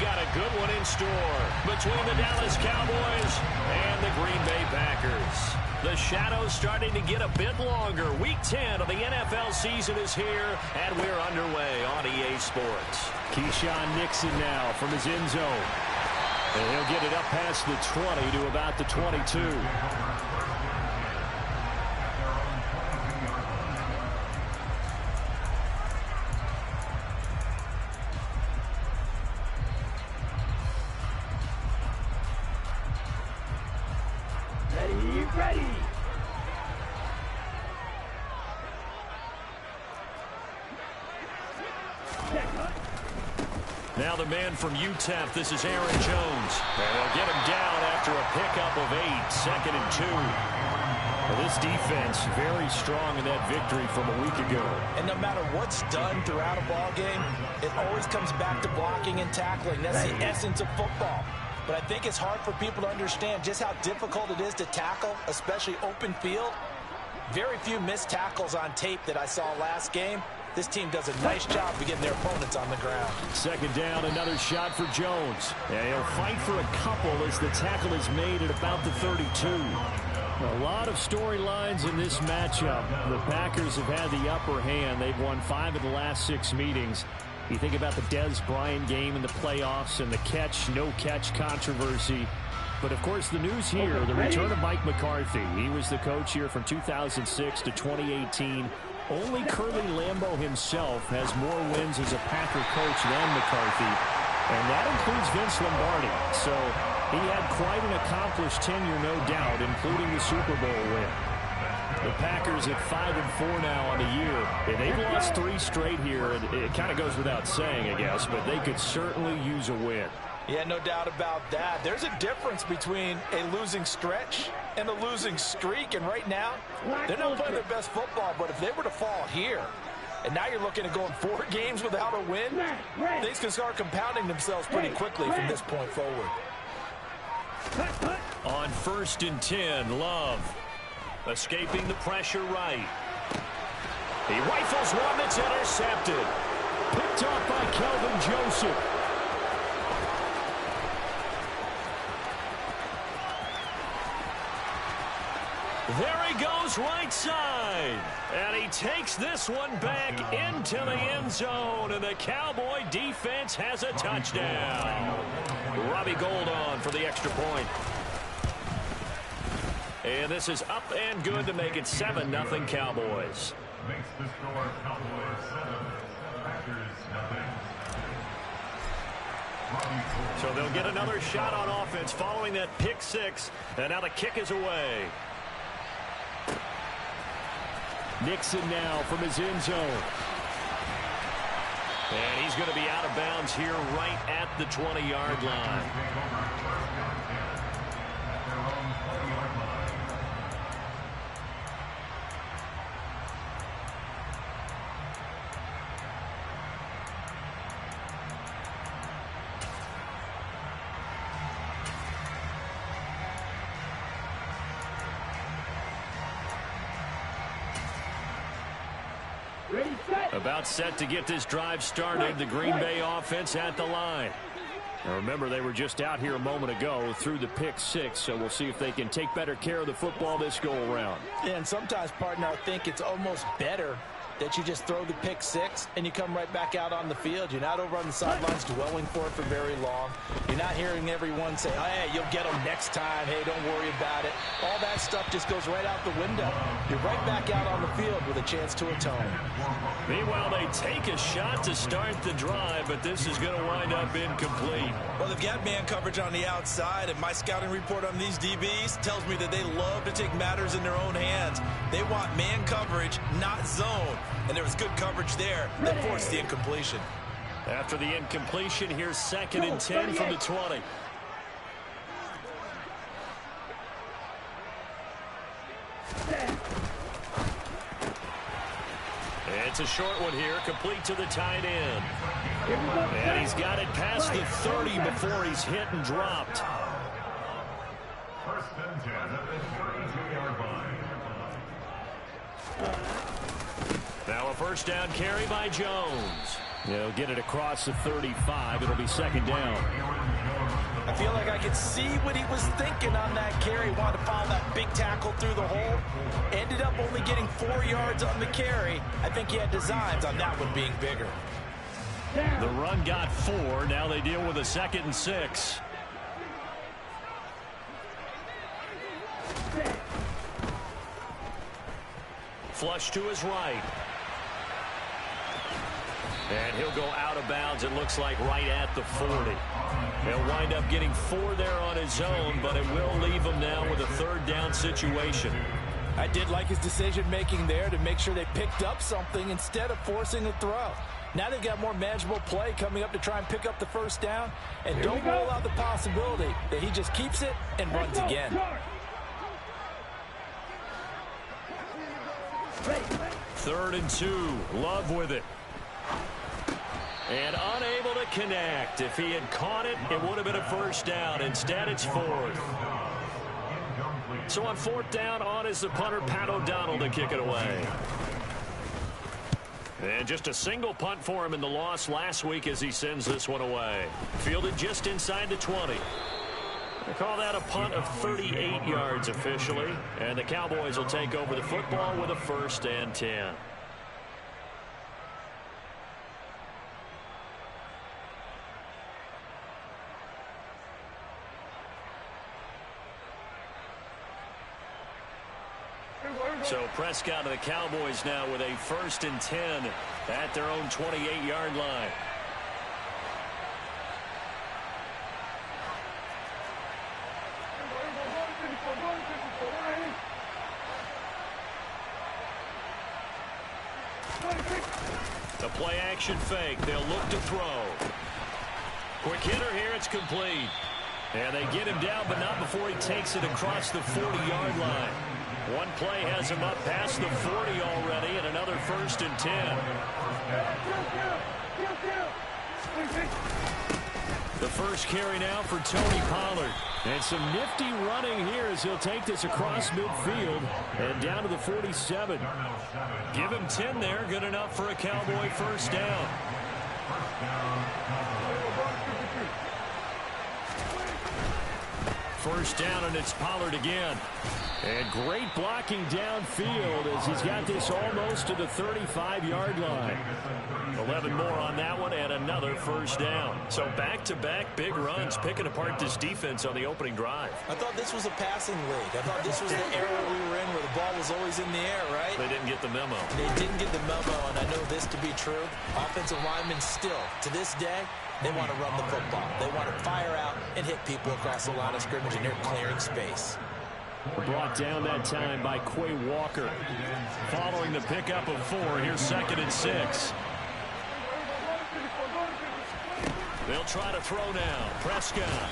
got a good one in store between the Dallas Cowboys and the Green Bay Packers. The shadows starting to get a bit longer. Week 10 of the NFL season is here, and we're underway on EA Sports. Keyshawn Nixon now from his end zone. And he'll get it up past the 20 to about the 22. Ready. Now the man from UTEP, this is Aaron Jones. And they'll get him down after a pickup of 8, 2nd and 2. Well, this defense very strong in that victory from a week ago. And no matter what's done throughout a ball game, it always comes back to blocking and tackling. That's the essence of football. But I think it's hard for people to understand just how difficult it is to tackle, especially open field. Very few missed tackles on tape that I saw last game. This team does a nice job of getting their opponents on the ground. 2nd down, another shot for Jones. And he'll fight for a couple as the tackle is made at about the 32. A lot of storylines in this matchup. The Packers have had the upper hand. They've won 5 of the last 6 meetings. You think about the Dez Bryant game in the playoffs and the catch, no catch controversy. But, of course, the news here, the return of Mike McCarthy. He was the coach here from 2006 to 2018. Only Curly Lambeau himself has more wins as a Packer coach than McCarthy. And that includes Vince Lombardi. So he had quite an accomplished tenure, no doubt, including the Super Bowl win. The Packers at 5-4 now on the year. And they've lost 3 straight here. It kind of goes without saying, I guess, but they could certainly use a win. Yeah, no doubt about that. There's a difference between a losing stretch and a losing streak. And right now, they're not playing their best football. But if they were to fall here, and now you're looking at going 4 games without a win, things can start compounding themselves pretty quickly from this point forward. On 1st and 10, Love. Escaping the pressure right. He rifles one that's intercepted. Picked off by Kelvin Joseph. There he goes right side. And he takes this one back into the end zone. And the Cowboy defense has a touchdown. Robbie Gould on for the extra point. And this is up and good to make it 7-0 Cowboys. Makes the score Cowboys 7, Packers nothing. So they'll get another shot on offense following that pick 6. And now the kick is away. Nixon now from his end zone. And he's going to be out of bounds here right at the 20-yard line. About set to get this drive started. The Green Bay offense at the line. Now remember, they were just out here a moment ago through the pick 6, so we'll see if they can take better care of the football this go-around. Yeah, and sometimes, partner, I think it's almost better that you just throw the pick 6 and you come right back out on the field. You're not over on the sidelines dwelling for it for very long. You're not hearing everyone say, oh, hey, you'll get them next time. Hey, don't worry about it. All that stuff just goes right out the window. You're right back out on the field with a chance to atone. Meanwhile, they take a shot to start the drive, but this is going to wind up incomplete. Well, they've got man coverage on the outside, and my scouting report on these DBs tells me that they love to take matters in their own hands. They want man coverage, not zone. And there was good coverage there that forced the incompletion. After the incompletion, here's 2nd and 10 from the 20. It's a short one here, complete to the tight end. And he's got it past the 30 before he's hit and dropped. 1st and 10 at the 32-yard line. Now a 1st down carry by Jones. They'll get it across the 35. It'll be second down. I feel like I could see what he was thinking on that carry. He wanted to follow that big tackle through the hole. Ended up only getting 4 yards on the carry. I think he had designs on that one being bigger. The run got 4. Now they deal with a 2nd and 6. Flush to his right. And he'll go out of bounds, it looks like, right at the 40. He'll wind up getting 4 there on his own, but it will leave him now with a 3rd down situation. I did like his decision-making there to make sure they picked up something instead of forcing a throw. Now they've got more manageable play coming up to try and pick up the 1st down. And don't rule out the possibility that he just keeps it and runs again. 3rd and 2. Love with it. And unable to connect. If he had caught it, it would have been a 1st down. Instead, it's 4th. So on 4th down, on is the punter, Pat O'Donnell, to kick it away. And just a single punt for him in the loss last week as he sends this one away. Fielded just inside the 20. They call that a punt of 38 yards officially. And the Cowboys will take over the football with a 1st and 10. So Prescott of the Cowboys now with a 1st and 10 at their own 28-yard line. The play action fake. They'll look to throw. Quick hitter here. It's complete. And they get him down, but not before he takes it across the 40-yard line. One play has him up past the 40 already, and another 1st and 10. The first carry now for Tony Pollard. And some nifty running here as he'll take this across midfield and down to the 47. Give him 10 there. Good enough for a Cowboy 1st down. First down, and it's Pollard again. And great blocking downfield as he's got this almost to the 35-yard line. 11 more on that one and another 1st down. So back-to-back big runs, picking apart this defense on the opening drive. I thought this was a passing league. I thought this was the era we were in where the ball was always in the air, right? They didn't get the memo. They didn't get the memo, and I know this to be true. Offensive linemen still, to this day, they want to run the football. They want to fire out and hit people across the line of scrimmage, and they're clearing space. Brought down that time by Quay Walker. Following the pickup of 4, here's 2nd and 6. They'll try to throw now. Prescott.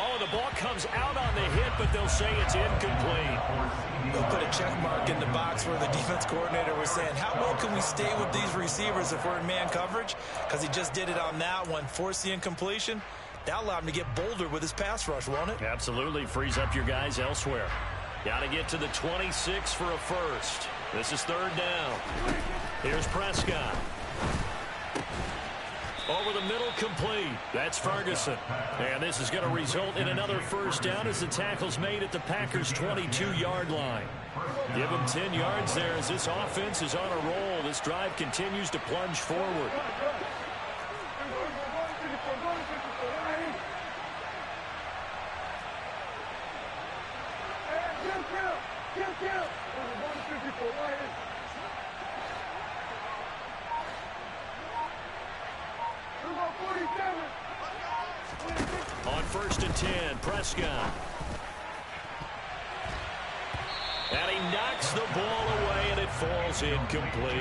Oh, the ball comes out on the hit, but they'll say it's incomplete. They'll put a check mark in the box where the defense coordinator was saying, how well can we stay with these receivers if we're in man coverage? Because he just did it on that one, forced the incompletion. That allowed him to get bolder with his pass rush, won't it? Absolutely. Frees up your guys elsewhere. Got to get to the 26 for a 1st. This is 3rd down. Here's Prescott. Over the middle, complete. That's Ferguson. And this is going to result in another 1st down as the tackle's made at the Packers' 22-yard line. Give them 10 yards there as this offense is on a roll. This drive continues to plunge forward. On 1st and 10, Prescott. And he knocks the ball away, and it falls incomplete.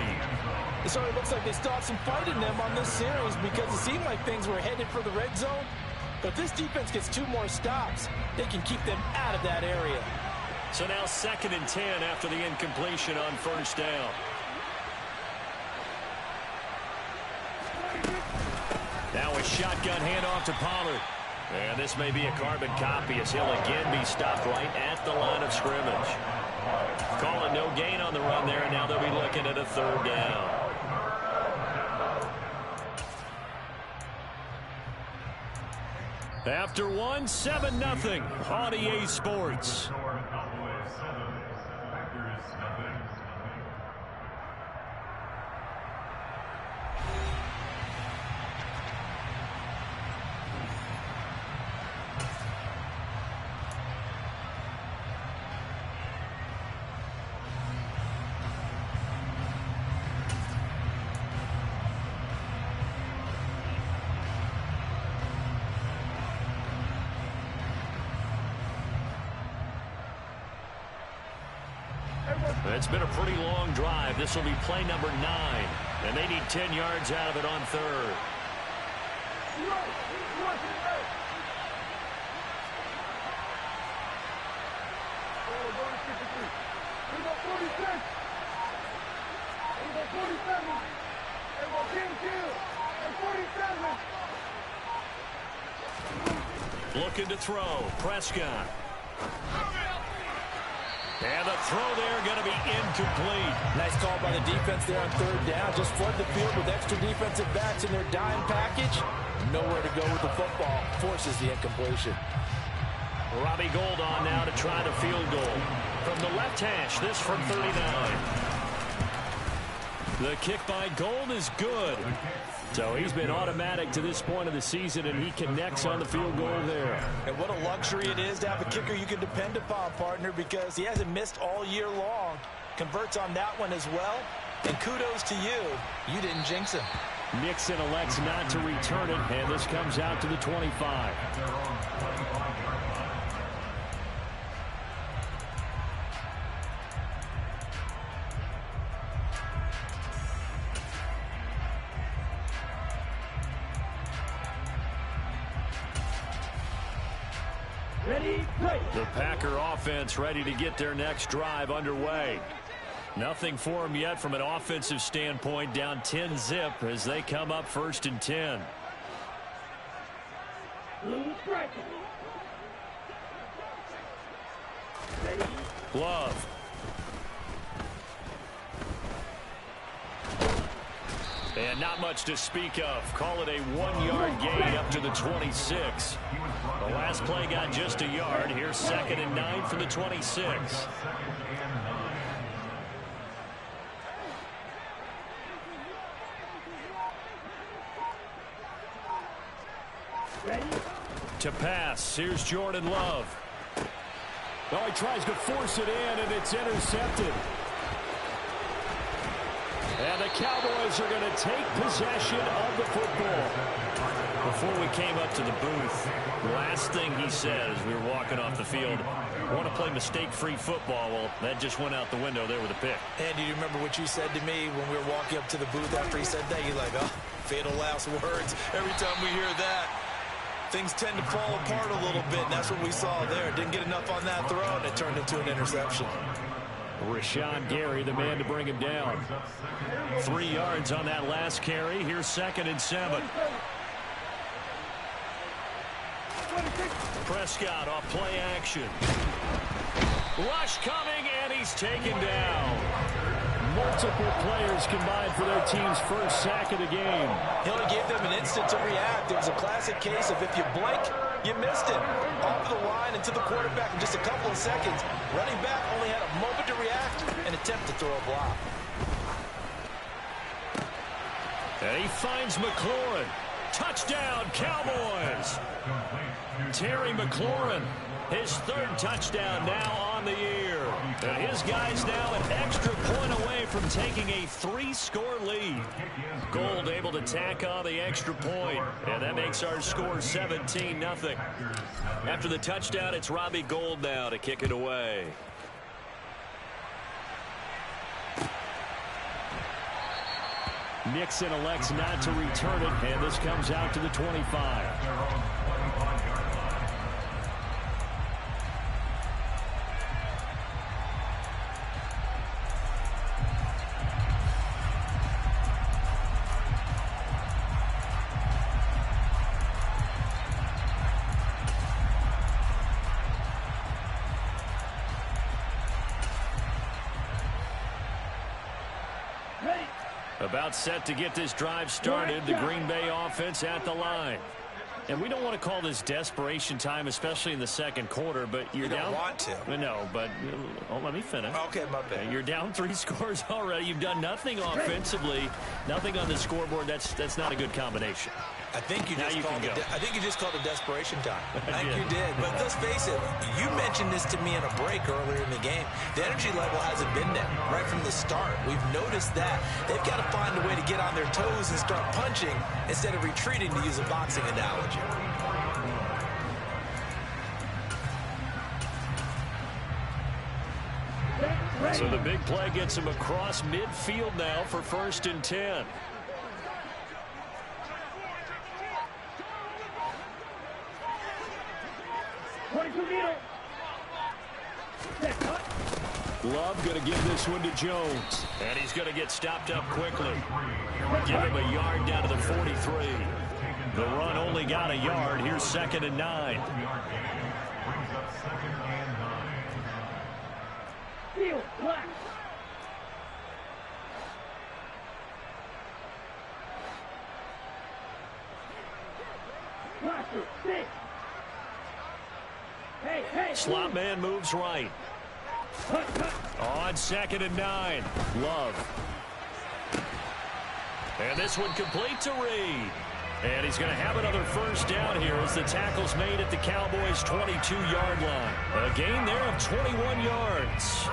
It sort of looks like they still have some fight in them on this series because it seemed like things were headed for the red zone. But if this defense gets 2 more stops, they can keep them out of that area. So now 2nd and 10 after the incompletion on 1st down. Now a shotgun handoff to Pollard. And this may be a carbon copy as he'll again be stopped right at the line of scrimmage. Call it no gain on the run there, and now they'll be looking at a 3rd down. After one, 7-0 on EA Sports. Cowboys 7, Packers nothing. It's been a pretty long drive. This will be play number 9. And they need 10 yards out of it on third. Looking to throw. Prescott. And the throw there going to be incomplete. Nice call by the defense there on third down. Just flood the field with extra defensive backs in their dime package. Nowhere to go with the football. Forces the incompletion. Robbie Gould on now to try the field goal. From the left hash, this from 39. The kick by Gould is good. So he's been automatic to this point of the season, and he connects on the field goal there. And what a luxury it is to have a kicker you can depend upon, partner, because he hasn't missed all year long. Converts on that one as well. And kudos to you. You didn't jinx him. Nixon elects not to return it, and this comes out to the 25. The Packer offense ready to get their next drive underway. Nothing for them yet from an offensive standpoint, down 10-zip as they come up 1st and 10. Love. And not much to speak of. Call it a 1-yard gain up to the 26. The last play got just a yard. Here's 2nd and 9 from the 26. To pass. Here's Jordan Love. Oh, he tries to force it in, and it's intercepted. And the Cowboys are going to take possession of the football. Before we came up to the booth, the last thing he said as we were walking off the field, I want to play mistake-free football. Well, that just went out the window there with a pick. And do you remember what you said to me when we were walking up to the booth after he said that? You're like, oh, fatal last words. Every time we hear that, things tend to fall apart a little bit, and that's what we saw there. Didn't get enough on that throw, and it turned into an interception. Rashawn Gary, the man to bring him down. 3 yards on that last carry. Here's 2nd and 7. Prescott off play action. Rush coming, and he's taken down. Multiple players combined for their team's first sack of the game. He only gave them an instant to react. It was a classic case of if you blink, you missed it. Off the line and to the quarterback in just a couple of seconds. Running back only had a moment to react and attempt to throw a block. And he finds McLaurin. Touchdown, Cowboys. Terry McLaurin, his 3rd touchdown now on the year. And his guys now an extra point away from taking a 3-score lead. Gould able to tack on the extra point, and that makes our score 17-0. After the touchdown, it's Robbie Gould now to kick it away. Nixon elects not to return it, and this comes out to the 25. About set to get this drive started. The Green Bay offense at the line. And we don't want to call this desperation time, especially in the second quarter, but you're down. You don't want to. No, but let me finish. Okay, my bad. You're down 3 scores already. You've done nothing offensively, nothing on the scoreboard. That's not a good combination. I think you just called it desperation time. I think you did. did. But let's face it, you mentioned this to me in a break earlier in the game. The energy level hasn't been there right from the start. We've noticed that. They've got to find a way to get on their toes and start punching instead of retreating, to use a boxing analogy. So the big play gets him across midfield now for 1st and 10. Love going to give this one to Jones. And he's going to get stopped up quickly. Give him a yard down to the 43. The run only got a yard. Here's 2nd and 9. Slot man moves right. On 2nd and 9. Love. And this one complete to Reed. And he's going to have another 1st down here as the tackle's made at the Cowboys' 22-yard line. A gain there of 21 yards.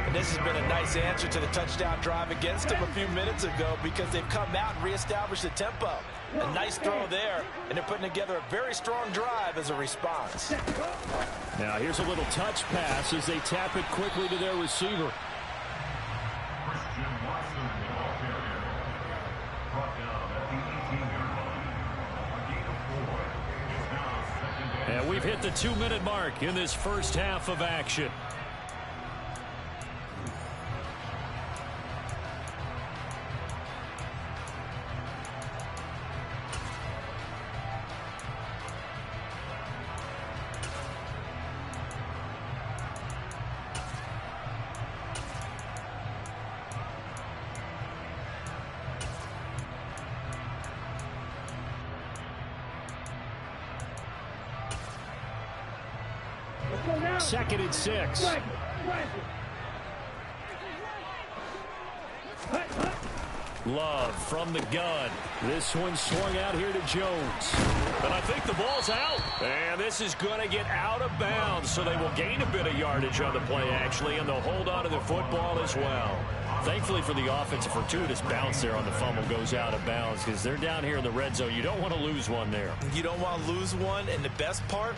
And this has been a nice answer to the touchdown drive against them a few minutes ago, because they've come out and reestablished the tempo. A nice throw there, and they're putting together a very strong drive as a response. Now here's a little touch pass as they tap it quickly to their receiver. And we've hit the 2-minute mark in this first half of action. Second and 6. Love from the gun. This one swung out here to Jones. But I think the ball's out. And this is going to get out of bounds, so they will gain a bit of yardage on the play, actually, and they'll hold on to the football as well. Thankfully for the offense, a fortuitous bounce there on the fumble goes out of bounds, because they're down here in the red zone. You don't want to lose one there. You don't want to lose one, and the best part,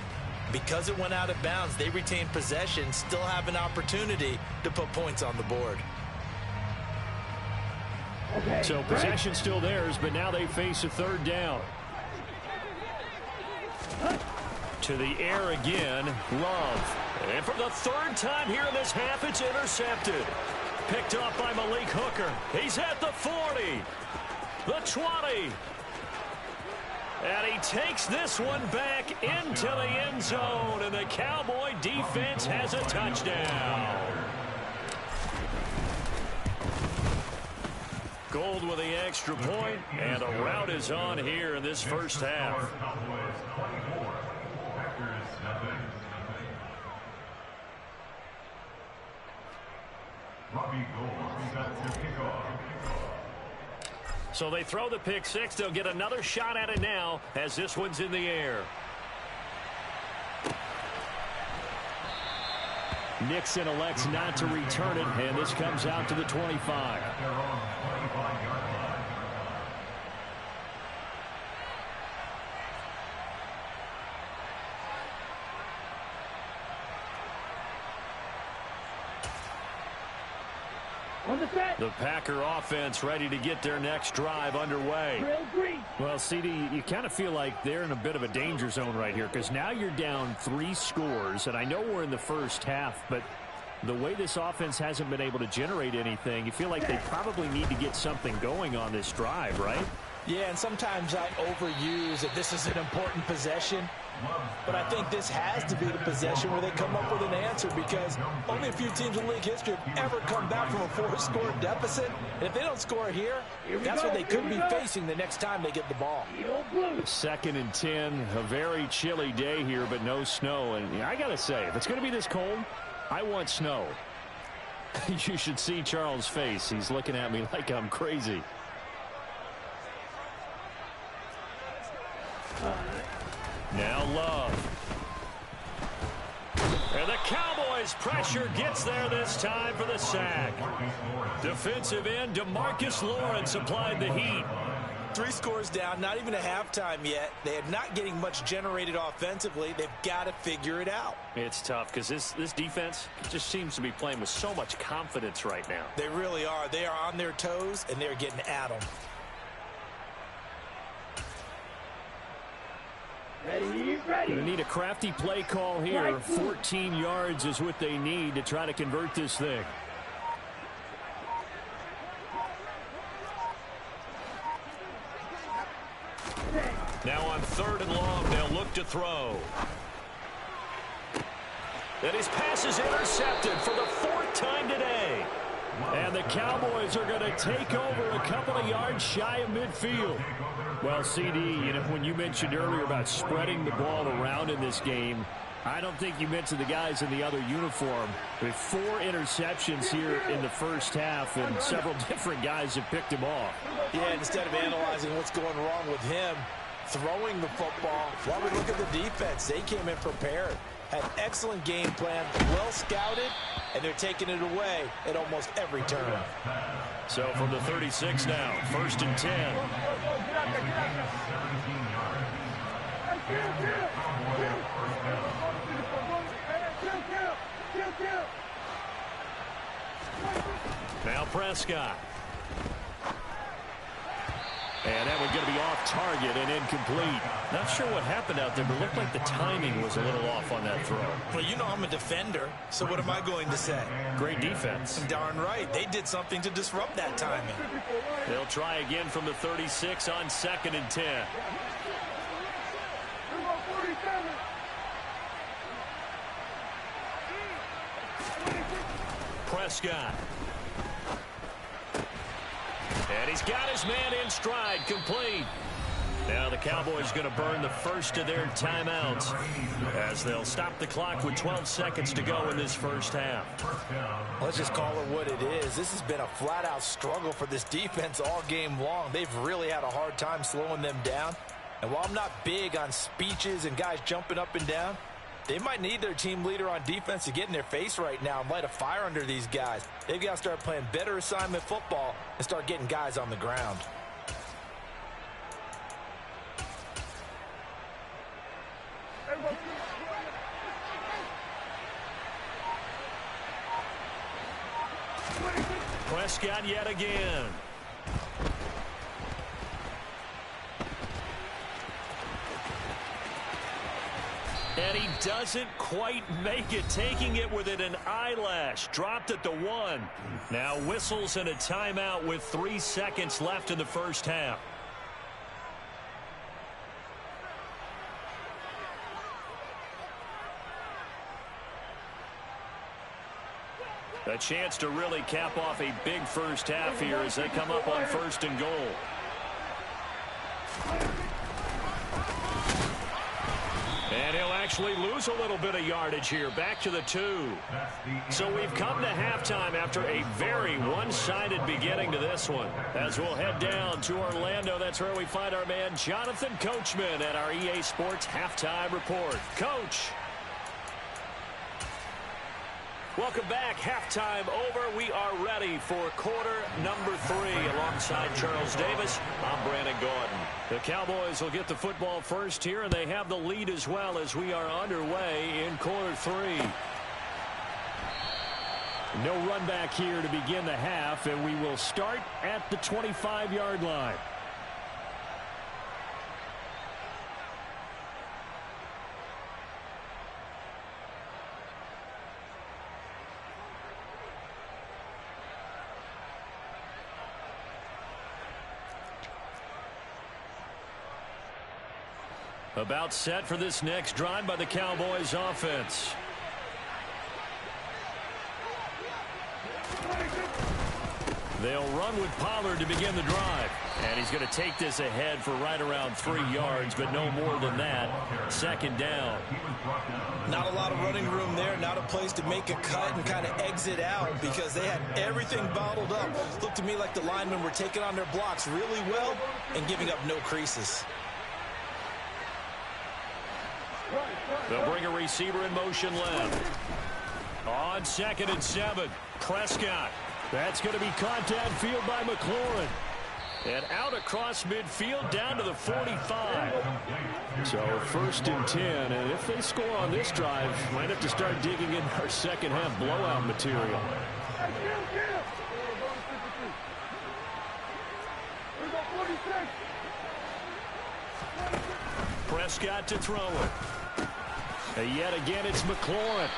because it went out of bounds, they retain possession, still have an opportunity to put points on the board. So possession still theirs, but now they face a 3rd down. To the air again, Love. And for the 3rd time here in this half, it's intercepted. Picked up by Malik Hooker. He's at the 40, the 20. And he takes this one back into the end zone, and the Cowboy defense has a touchdown. Gold with the extra point, and a rout is on here in this first half. So they throw the pick 6. They'll get another shot at it now as this one's in the air. Nixon elects not to return it, and this comes out to the 25. The Packer offense ready to get their next drive underway. Well, CD, you kind of feel like they're in a bit of a danger zone right here, because now you're down 3 scores, and I know we're in the first half, but the way this offense hasn't been able to generate anything, you feel like they probably need to get something going on this drive, right? Yeah, and sometimes I overuse that this is an important possession. But I think this has to be the possession where they come up with an answer, because only a few teams in league history have ever come back from a 4-score deficit. And if they don't score here, that's what they could be facing the next time they get the ball. 2nd and 10, a very chilly day here, but no snow. And I got to say, if it's going to be this cold, I want snow. You should see Charles' face. He's looking at me like I'm crazy. Now Love. And the Cowboys pressure gets there this time for the sack. Defensive end DeMarcus Lawrence applied the heat. 3 scores down, not even a halftime yet. They are not getting much generated offensively. They've got to figure it out. It's tough because this defense just seems to be playing with so much confidence right now. They really are. They are on their toes, and they're getting at them. Going to need a crafty play call here. 14 yards is what they need to try to convert this thing. Now on 3rd and long, they'll look to throw. And his pass is intercepted for the 4th time today. And the Cowboys are going to take over a couple of yards shy of midfield. Well, CD, you know, when you mentioned earlier about spreading the ball around in this game, I don't think you mentioned the guys in the other uniform. With 4 interceptions here in the first half, and several different guys have picked him off. Yeah, instead of analyzing what's going wrong with him, throwing the football, while we look at the defense, they came in prepared. Had excellent game plan, well scouted, and they're taking it away at almost every turn. So from the 36 now, 1st and 10. Now Prescott. And that one's going to be off target and incomplete. Not sure what happened out there, but it looked like the timing was a little off on that throw. Well, you know I'm a defender, so what am I going to say? Great defense. Darn right. They did something to disrupt that timing. They'll try again from the 36 on 2nd and 10. Prescott. And he's got his man in stride, complete. Now the Cowboys going to burn the first of their timeouts as they'll stop the clock with 12 seconds to go in this first half. Let's just call it what it is. This has been a flat-out struggle for this defense all game long. They've really had a hard time slowing them down. And while I'm not big on speeches and guys jumping up and down, they might need their team leader on defense to get in their face right now and light a fire under these guys. They've got to start playing better assignment football and start getting guys on the ground. Prescott yet again. And he doesn't quite make it, taking it within an eyelash. Dropped at the 1. Now whistles and a timeout with 3 seconds left in the first half. A chance to really cap off a big first half here as they come up on 1st and goal. And he'll actually lose a little bit of yardage here, back to the 2. So we've come to halftime after a very one-sided beginning to this one. As we'll head down to Orlando, that's where we find our man Jonathan Coachman at our EA Sports Halftime Report. Coach. Welcome back. Halftime over. We are ready for quarter number 3 alongside Charles Davis. I'm Brandon Gordon. The Cowboys will get the football first here, and they have the lead as well as we are underway in quarter 3. No run back here to begin the half, and we will start at the 25-yard line. About set for this next drive by the Cowboys offense. They'll run with Pollard to begin the drive. And he's going to take this ahead for right around 3 yards, but no more than that. Second down. Not a lot of running room there. Not a place to make a cut and kind of exit out because they had everything bottled up. Looked to me like the linemen were taking on their blocks really well and giving up no creases. They'll bring a receiver in motion left. On 2nd and 7, Prescott. That's going to be caught downfield by McLaurin. And out across midfield down to the 45. So 1st and 10. And if they score on this drive, might have to start digging in our second half blowout material. Prescott to throw it. And yet again, it's McLaurin.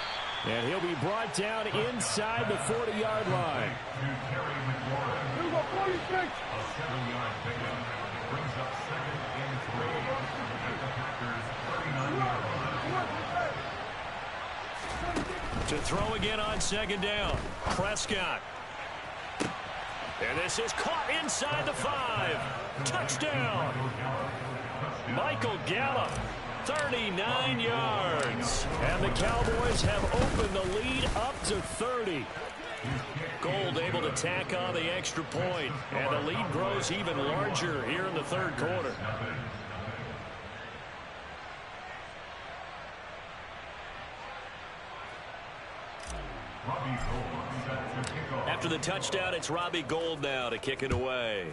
And he'll be brought down inside the 40-yard line. To throw again on 2nd down. Prescott. And this is caught inside the 5. Touchdown. Michael Gallup. 39 yards. And the Cowboys have opened the lead up to 30. Gold able to tack on the extra point. And the lead grows even larger here in the 3rd quarter. After the touchdown, it's Robbie Gould now to kick it away.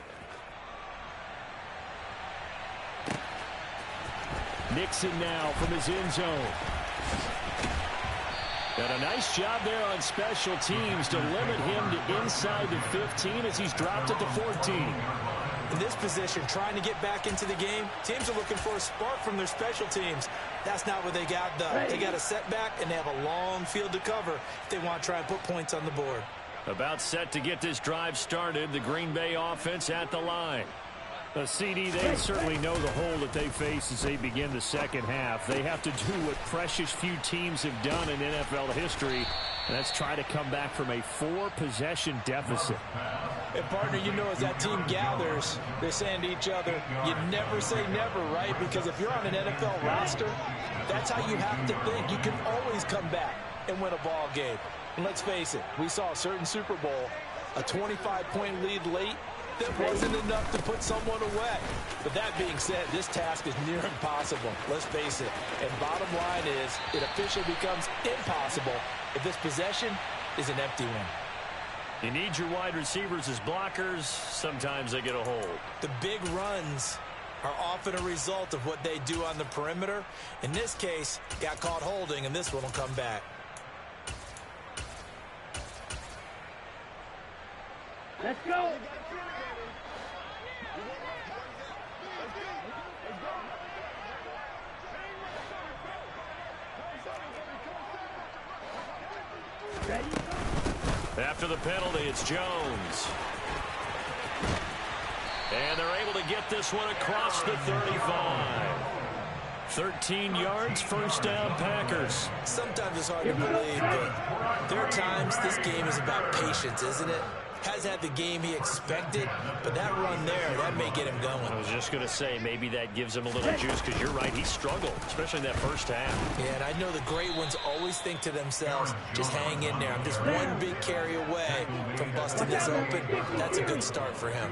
Nixon now from his end zone. And a nice job there on special teams to limit him to inside the 15 as he's dropped at the 14. In this position, trying to get back into the game, teams are looking for a spark from their special teams. That's not what they got, though. They got a setback, and they have a long field to cover if they want to try and put points on the board. About set to get this drive started, the Green Bay offense at the line. CD, they certainly know the hole that they face as they begin the second half. They have to do what precious few teams have done in NFL history, and that's try to come back from a 4-possession deficit. And, partner, you know, as that team gathers, they're saying to each other, you never say never, right? Because if you're on an NFL roster, that's how you have to think. You can always come back and win a ball game. And let's face it, we saw a certain Super Bowl, a 25-point lead late, that wasn't enough to put someone away. But that being said, this task is near impossible. Let's face it. And bottom line is, it officially becomes impossible if this possession is an empty one. You need your wide receivers as blockers. Sometimes they get a hold. The big runs are often a result of what they do on the perimeter. In this case, got caught holding, and this one will come back. Let's go. After the penalty, it's Jones. And they're able to get this one across the 35. 13 yards, 1st down, Packers. Sometimes it's hard to believe, but there are times this game is about patience, isn't it? Hasn't had the game he expected, but that run there, that may get him going. I was just going to say, maybe that gives him a little juice, because you're right, he struggled, especially in that first half. Yeah, and I know the great ones always think to themselves, just hang in there. I'm just one big carry away from busting this open. That's a good start for him.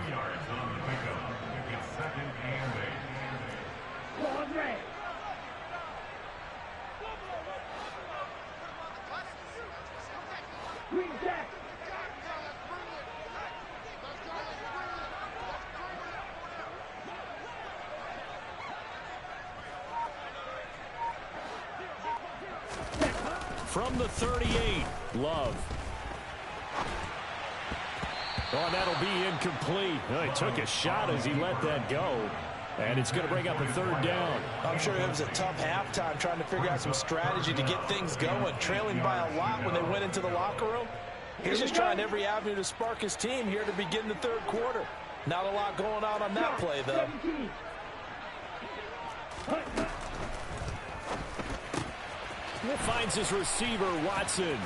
From the 38, Love. Oh, and that'll be incomplete. Oh, he took a shot as he let that go. And it's going to bring up a 3rd down. I'm sure it was a tough halftime trying to figure out some strategy to get things going. Trailing by a lot when they went into the locker room. He's just trying every avenue to spark his team here to begin the 3rd quarter. Not a lot going on that play, though. Finds his receiver, Watson.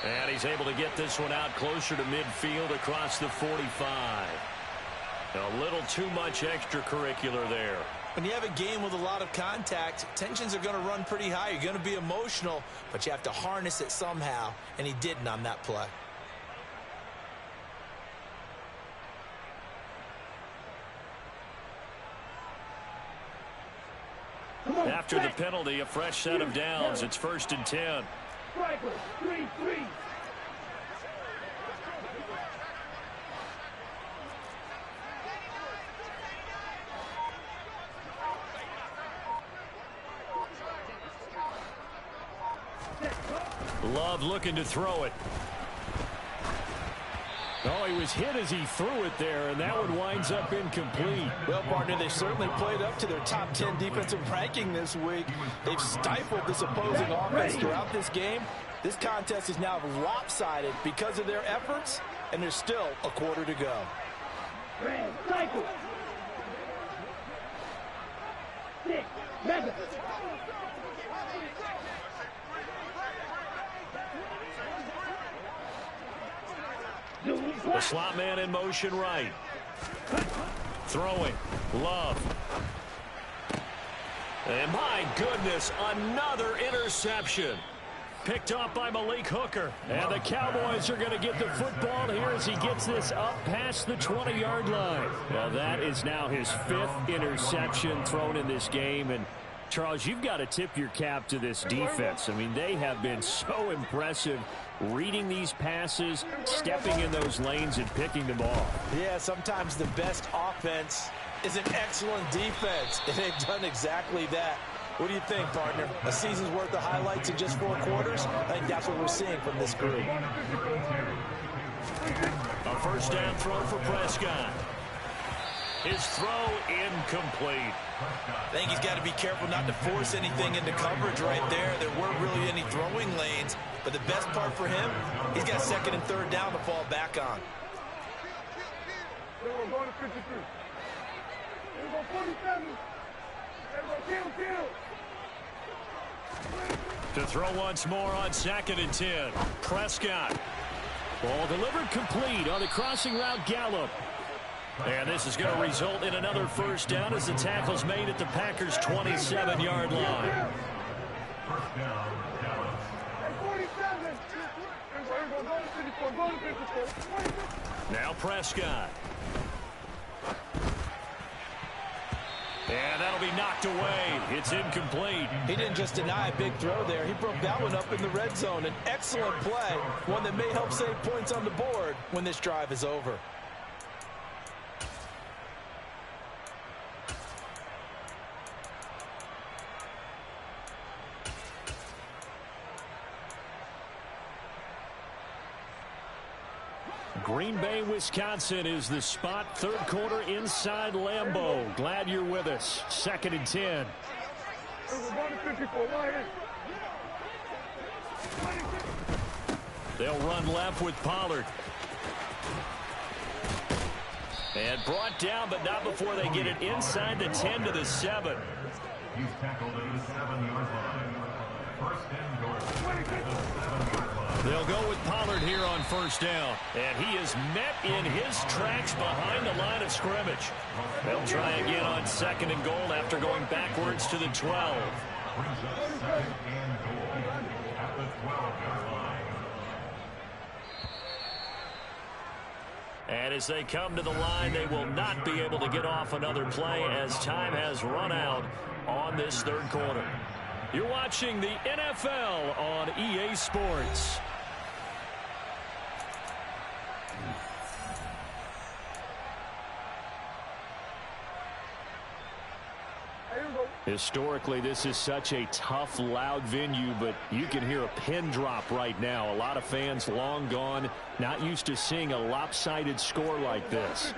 And he's able to get this one out closer to midfield across the 45. A little too much extracurricular there. When you have a game with a lot of contact, tensions are going to run pretty high. You're going to be emotional, but you have to harness it somehow, and he didn't on that play. After the penalty, a fresh set of downs. It's 1st and 10. Striker, 3-3. Love looking to throw it. Oh, he was hit as he threw it there, and that one winds up incomplete. Well, partner, they certainly played up to their top 10 defensive ranking this week. They've stifled this opposing offense throughout this game. This contest is now lopsided because of their efforts, and there's still a quarter to go. Cycle. 6, 7. The slot man in motion right. Throwing. Love. And my goodness, another interception. Picked off by Malik Hooker. And the Cowboys are going to get the football here as he gets this up past the 20-yard line. Well, that is now his 5th interception thrown in this game. And Charles, you've got to tip your cap to this defense. I mean, they have been so impressive reading these passes, stepping in those lanes, and picking them off. Yeah, sometimes the best offense is an excellent defense, and they've done exactly that. What do you think, partner? A season's worth of highlights in just 4 quarters? I think that's what we're seeing from this group. A first down throw for Prescott. His throw incomplete. I think he's got to be careful not to force anything into coverage right there. There weren't really any throwing lanes. But the best part for him, he's got 2nd and 3rd down to fall back on. To throw once more on 2nd and 10. Prescott. Ball delivered complete on the crossing route Gallup. And this is going to result in another first down as the tackle's made at the Packers' 27-yard line. First down, Dallas. Now Prescott. And that'll be knocked away. It's incomplete. He didn't just deny a big throw there. He broke that one up in the red zone. An excellent play, one that may help save points on the board when this drive is over. Green Bay, Wisconsin is the spot. 3rd quarter inside Lambeau. Glad you're with us. 2nd and 10. They'll run left with Pollard. And brought down, but not before they get it inside the 10 to the 7. He's tackled at the 7-yard line. First and goal. At the 7-yard line. They'll go with Pollard here on first down. And he is met in his tracks behind the line of scrimmage. They'll try again on 2nd and goal after going backwards to the 12. Brings us 2nd and goal at the 12-yard line. And as they come to the line, they will not be able to get off another play as time has run out on this 3rd quarter. You're watching the NFL on EA Sports. Historically, this is such a tough, loud venue, but you can hear a pin drop right now. A lot of fans long gone, not used to seeing a lopsided score like this.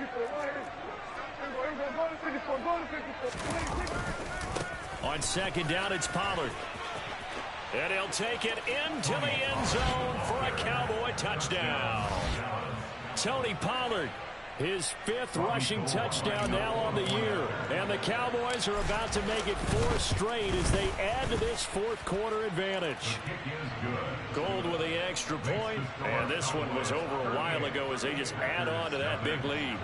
On 2nd down, it's Pollard. And he'll take it into the end zone for a Cowboy touchdown. Tony Pollard His 5th rushing touchdown now on the year. And the Cowboys are about to make it 4 straight as they add to this 4th quarter advantage. Gold with the extra point, and this one was over a while ago as they just add on to that big lead.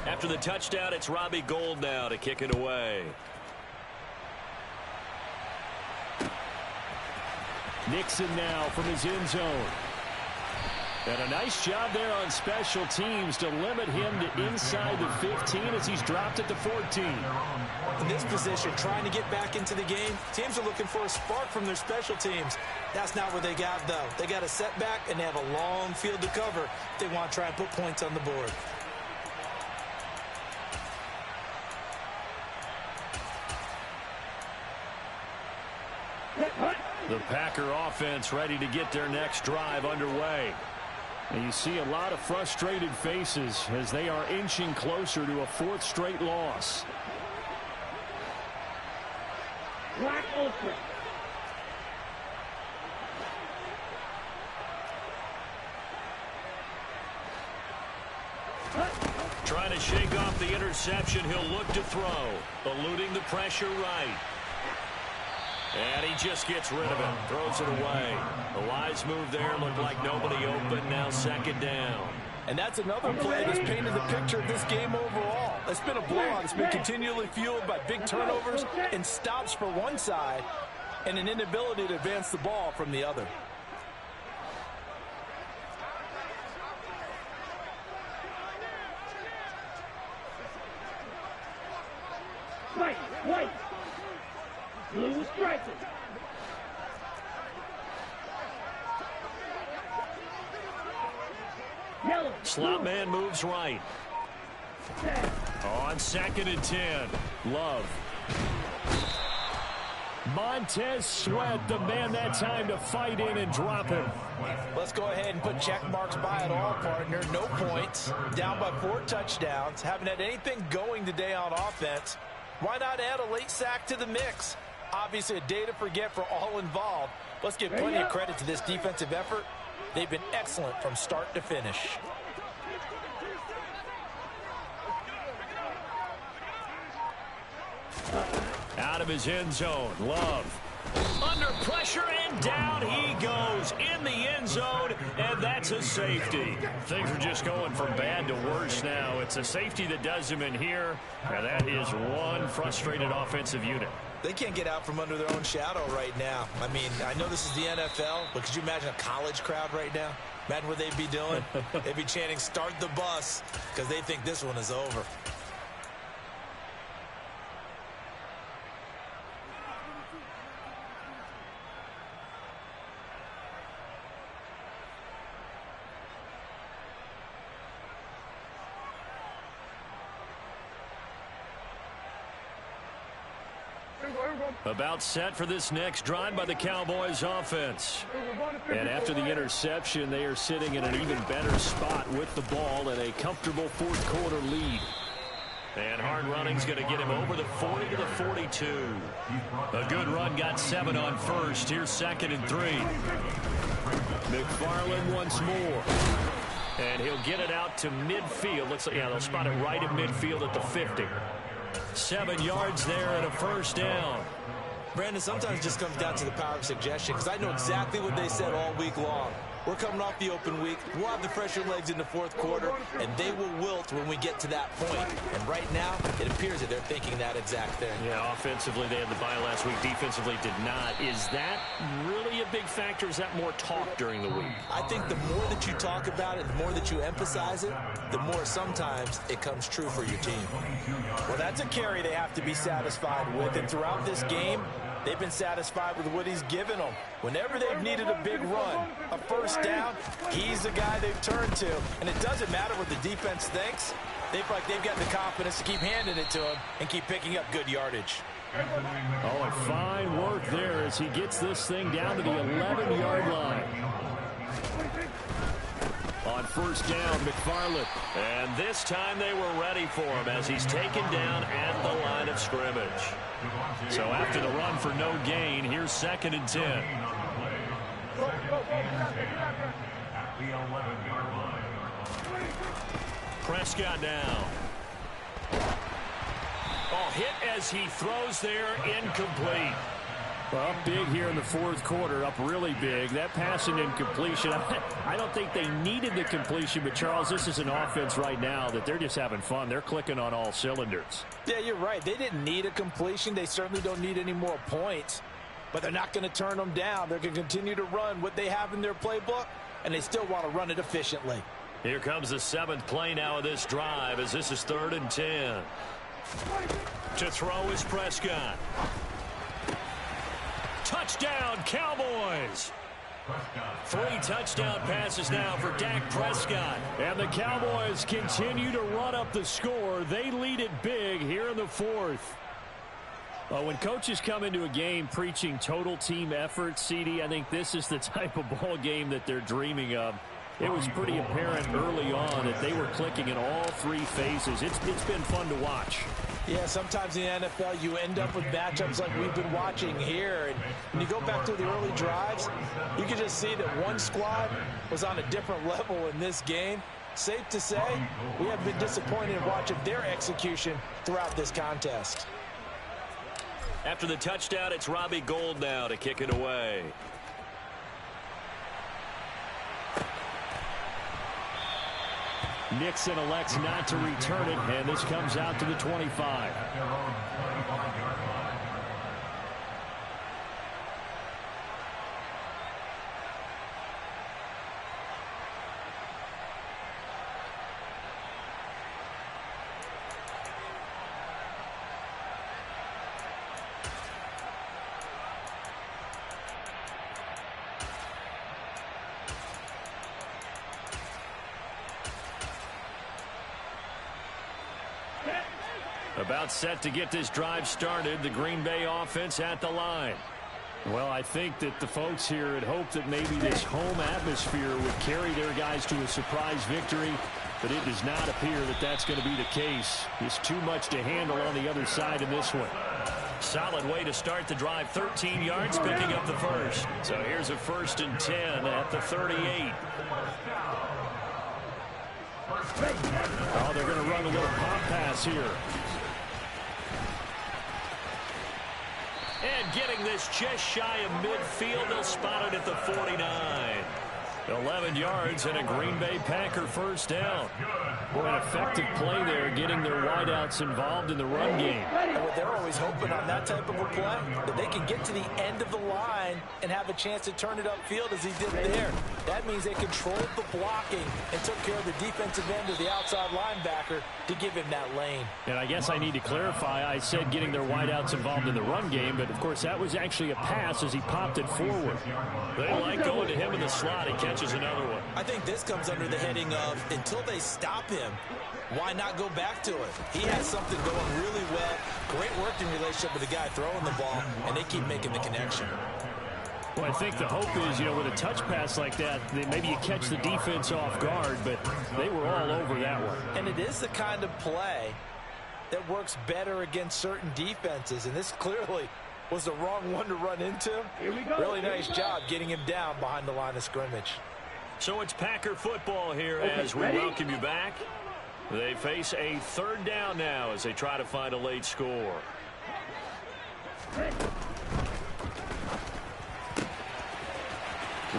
After the touchdown, it's Robbie Gould now to kick it away. Nixon now from his end zone. And a nice job there on special teams to limit him to inside the 15 as he's dropped at the 14. In this position, trying to get back into the game, teams are looking for a spark from their special teams. That's not what they got, though. They got a setback, and they have a long field to cover if they want to try and put points on the board. The Packer offense ready to get their next drive underway. And you see a lot of frustrated faces as they are inching closer to a 4th straight loss. Black open. Trying to shake off the interception. He'll look to throw. Eluding the pressure right. And he just gets rid of it. Throws it away. A wise move there. Looked like nobody open. Now 2nd down. And that's another play that's painted the picture of this game overall. It's been a blowout. It's been continually fueled by big turnovers and stops for one side and an inability to advance the ball from the other. White. Blue strikers. Yellow. Slot man moves right. On 2nd and 10. Love. Montez Sweat, the man that time to fight in and drop him. Let's go ahead and put check marks by it all, partner. No points. Down by 4 touchdowns. Haven't had anything going today on offense. Why not add a late sack to the mix? Obviously a day to forget for all involved. Let's give plenty of credit to this defensive effort. They've been excellent from start to finish. Out of his end zone. Love. Under pressure, and down he goes in the end zone, and that's a safety. Things are just going from bad to worse now. It's a safety that does him in here, and that is one frustrated offensive unit. They can't get out from under their own shadow right now. I mean, I know this is the NFL, but could you imagine a college crowd right now? Imagine what they'd be doing. They'd be chanting, "Start the bus," because they think this one is over. About set for this next drive by the Cowboys offense. And after the interception, they are sitting in an even better spot with the ball and a comfortable 4th quarter lead. And hard running's going to get him over the 40 to the 42. A good run got 7 on first. Here's 2nd and 3. McFarland once more. And he'll get it out to midfield. Looks like, yeah, they'll spot it right at midfield at the 50. 7 yards there and a 1st down. Brandon, sometimes it just comes down to the power of suggestion, because I know exactly what they said all week long. We're coming off the open week. We'll have the fresher legs in the 4th quarter, and they will wilt when we get to that point. And right now, it appears that they're thinking that exact thing. Yeah, offensively, they had the bye last week. Defensively, did not. Is that really a big factor? Is that more talk during the week? I think the more that you talk about it, the more that you emphasize it, the more sometimes it comes true for your team. Well, that's a carry they have to be satisfied with. And throughout this game, they've been satisfied with what he's given them. Whenever they've needed a big run, a 1st down, he's the guy they've turned to. And it doesn't matter what the defense thinks. They feel like they've got the confidence to keep handing it to him and keep picking up good yardage. Oh, and fine work there as he gets this thing down to the 11-yard line. On first down. McFarland. And this time they were ready for him as he's taken down at the line of scrimmage. So after the run for no gain, here's 2nd and 10. At the 11-yard line. Prescott now. Oh, hit as he throws there, incomplete. Well, up big here in the 4th quarter, up really big. That pass and incompletion, I don't think they needed the completion, but Charles, this is an offense right now that they're just having fun. They're clicking on all cylinders. Yeah, you're right. They didn't need a completion. They certainly don't need any more points, but they're not going to turn them down. They're going to continue to run what they have in their playbook, and they still want to run it efficiently. Here comes the 7th play now of this drive as this is 3rd and 10. To throw is Prescott. Touchdown, Cowboys! 3 touchdown passes now for Dak Prescott. And the Cowboys continue to run up the score. They lead it big here in the 4th. When coaches come into a game preaching total team effort, CD, I think this is the type of ball game that they're dreaming of. It was pretty apparent early on that they were clicking in all 3 phases. It's been fun to watch. Yeah, sometimes in the NFL you end up with matchups like we've been watching here. And when you go back to the early drives, you can just see that one squad was on a different level in this game. Safe to say, we have been disappointed in watching their execution throughout this contest. After the touchdown, it's Robbie Gould now to kick it away. Nixon elects not to return it, and this comes out to the 25. About set to get this drive started. The Green Bay offense at the line. Well, I think that the folks here had hoped that maybe this home atmosphere would carry their guys to a surprise victory, but it does not appear that that's going to be the case. There's too much to handle on the other side in this one. Solid way to start the drive. 13 yards, picking up the first. So here's a 1st and 10 at the 38. Oh, they're going to run a little pop pass here. And getting this just shy of midfield, they'll spot it at the 49. 11 yards and a Green Bay Packer first down. Boy, an effective play there, getting their wideouts involved in the run game. They're always hoping on that type of a play that they can get to the end of the line and have a chance to turn it upfield as he did there. That means they controlled the blocking and took care of the defensive end of the outside linebacker to give him that lane. And I guess I need to clarify, I said getting their wideouts involved in the run game, but of course that was actually a pass as he popped it forward. They like going to him in the slot. He catches another one. I think this comes under the heading of until they stop him, why not go back to it? He has something going really well. Great working relationship with the guy throwing the ball, and they keep making the connection. Well, I think the hope is, with a touch pass like that, maybe you catch the defense off guard, but they were all over that one. And it is the kind of play that works better against certain defenses, and this clearly was the wrong one to run into. Really nice job getting him down behind the line of scrimmage. So it's Packer football here as we welcome you back. They face a 3rd down now as they try to find a late score.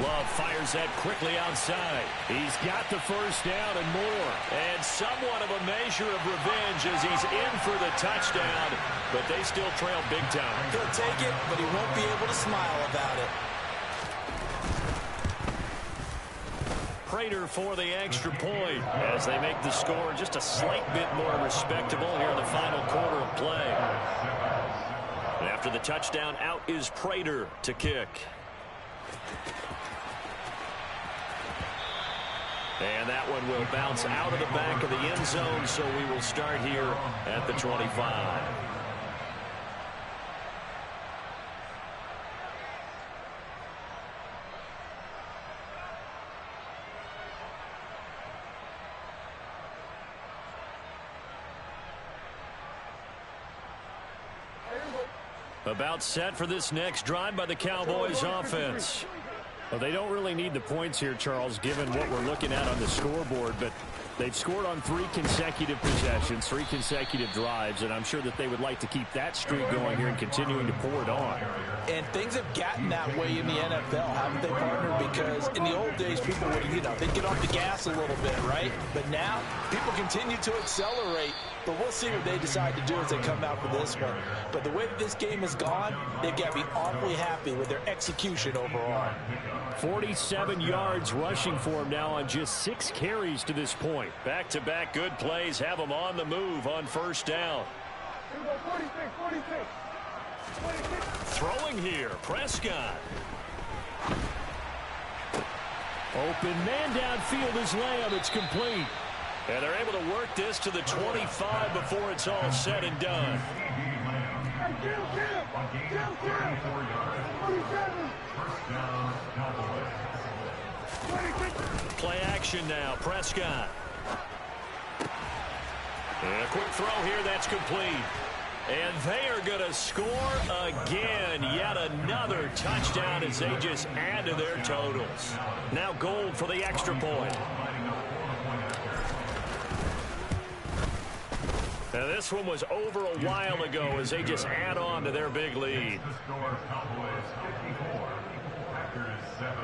Love fires that quickly outside. He's got the first down and more. And somewhat of a measure of revenge as he's in for the touchdown, but they still trail big time. He'll take it, but he won't be able to smile about it. Prater for the extra point as they make the score just a slight bit more respectable here in the final quarter of play. And after the touchdown, out is Prater to kick. And that one will bounce out of the back of the end zone, so we will start here at the 25. About set for this next drive by the Cowboys offense. Well, they don't really need the points here, Charles, given what we're looking at on the scoreboard, but they've scored on 3 consecutive possessions, 3 consecutive drives, and I'm sure that they would like to keep that streak going here and continuing to pour it on. And things have gotten that way in the NFL, haven't they, partner? Because in the old days, people would, they'd get off the gas a little bit, right? But now, people continue to accelerate, but we'll see what they decide to do as they come out for this one. But the way that this game has gone, they've got to be awfully happy with their execution overall. 47 yards rushing for him now on just 6 carries to this point. Back-to-back good plays have him on the move on first down. 46. Throwing here, Prescott. Open man downfield is Lamb. It's complete. And they're able to work this to the 25 before it's all said and done. Play action now, Prescott. And a quick throw here, that's complete. And they are going to score again. Yet another touchdown as they just add to their totals. Now Gold for the extra point. Now this one was over a while ago as they just add on to their big lead. Cowboys 54, Packers 7.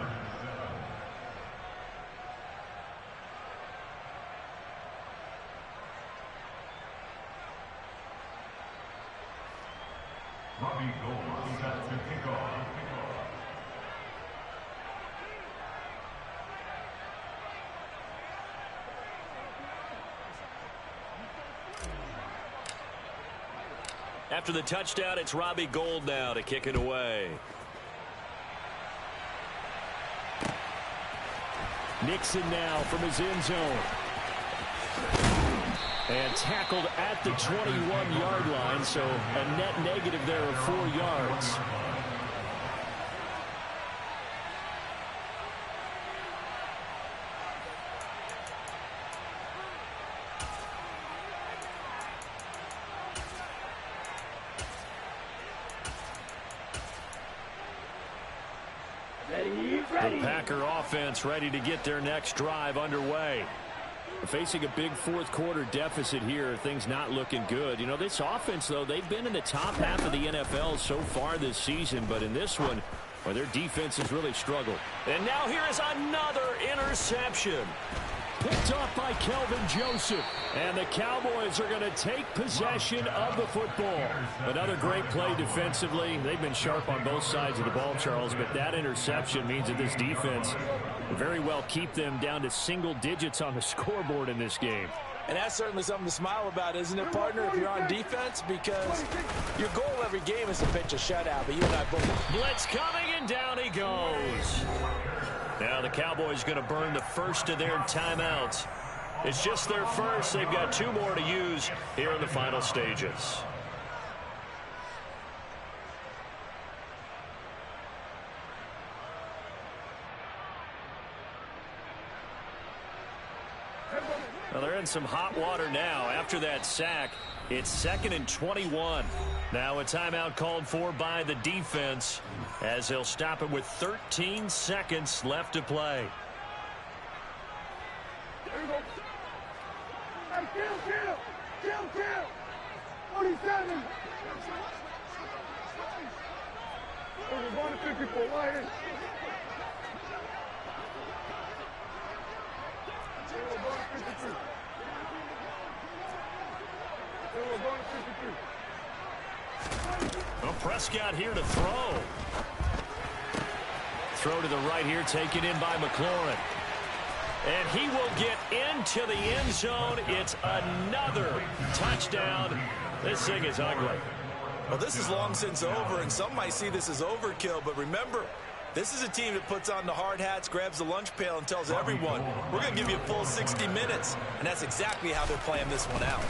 Robbie Gould set to kick off. After the touchdown, it's Robbie Gould now to kick it away. Nixon now from his end zone. And tackled at the 21-yard line, so a net negative there of 4 yards. The Packer offense ready to get their next drive underway. Facing a big fourth-quarter deficit here, things not looking good. This offense, though, they've been in the top half of the NFL so far this season, but in this one, well, their defense has really struggled. And now here is another interception. Picked off by Kelvin Joseph. And the Cowboys are going to take possession of the football. Another great play defensively. They've been sharp on both sides of the ball, Charles, but that interception means that this defense will very well keep them down to single digits on the scoreboard in this game. And that's certainly something to smile about, isn't it, partner, if you're on defense? Because your goal every game is to pitch a shutout, but you and I both. Blitz coming, and down he goes. Now the Cowboys going to burn the first of their timeouts. It's just their first. They've got 2 more to use here in the final stages. Well, they're in some hot water now. After that sack, it's 2nd and 21. Now a timeout called for by the defense as they'll stop it with 13 seconds left to play. There you go. Hey, kill. 47. We're going to 54 right here. We're going to 53. We're going to 53. Well, Prescott here to throw. Throw to the right here, taken in by McLaurin. And he will get into the end zone. It's another touchdown. This thing is ugly. Well, this is long since over, and some might see this as overkill, but remember, this is a team that puts on the hard hats, grabs the lunch pail, and tells everyone, we're going to give you a full 60 minutes. And that's exactly how they're playing this one out.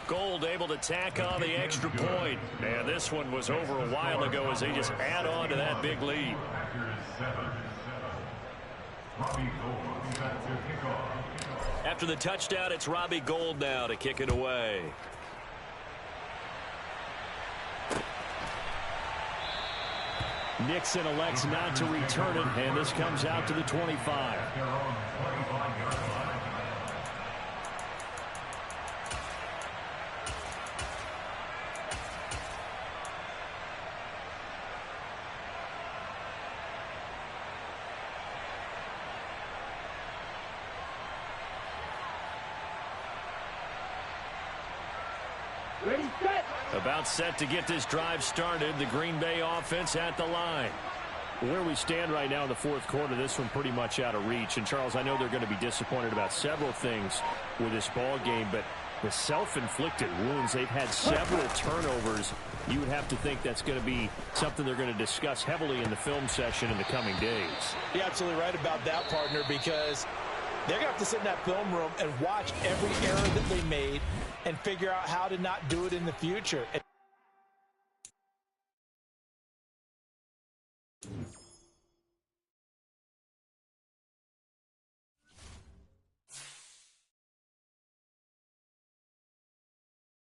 Gould able to tack on the extra point. And this one was over a while ago as they just add on to that big lead. After the touchdown, it's Robbie Gould now to kick it away. Nixon elects not to return it, and this comes out to the 25. Ready, set. About set to get this drive started. The Green Bay offense at the line. Where we stand right now in the fourth quarter, this one pretty much out of reach. And, Charles, I know they're going to be disappointed about several things with this ball game, but the self-inflicted wounds, they've had several turnovers. You would have to think that's going to be something they're going to discuss heavily in the film session in the coming days. You're absolutely right about that, partner, because they're going to have to sit in that film room and watch every error that they made and figure out how to not do it in the future.